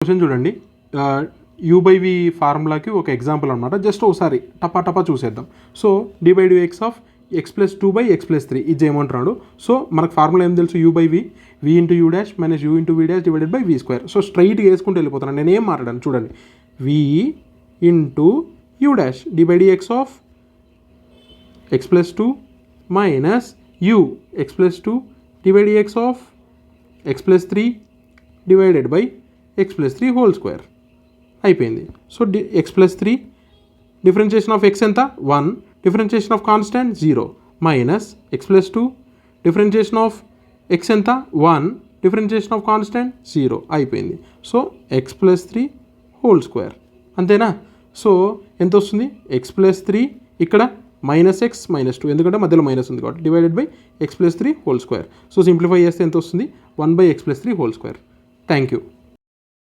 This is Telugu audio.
క్వశ్చన్ చూడండి, యూ బై వి ఫార్ములాకి ఒక ఎగ్జాంపుల్ అనమాట. జస్ట్ ఒకసారి టపా చూసేద్దాం. So d/dx of x plus 2/x+3 ఇది చేయమంటున్నాడు. సో మనకు ఫార్ములా ఏం తెలుసు, u by v, v into u dash minus u into v dash divided by v square. So స్ట్రైట్గా వేసుకుంటూ వెళ్ళిపోతున్నాను, నేను ఏం మాట్లాడాను చూడండి. v into u dash d/dx of x+2 minus u x+2 d/dx of x+3 divided by x+3 whole square అయిపోయింది. So x+3 differentiation of x ఎంత 1, differentiation of constant 0 minus x+2 differentiation of x ఎంత 1, డిఫరెన్షియేషన్ ఆఫ్ కాన్స్టెంట్ 0 అయిపోయింది. సో x+3 హోల్ స్క్వేర్ అంతేనా. సో ఎంత వస్తుంది, x+3 ఇక్కడ -x -2 ఎందుకంటే మధ్యలో మైనస్ ఉంది కాబట్టి divided by x+3 whole square. So simplify చేస్తే ఎంత వస్తుంది, 1/x+3 whole square. Thank you.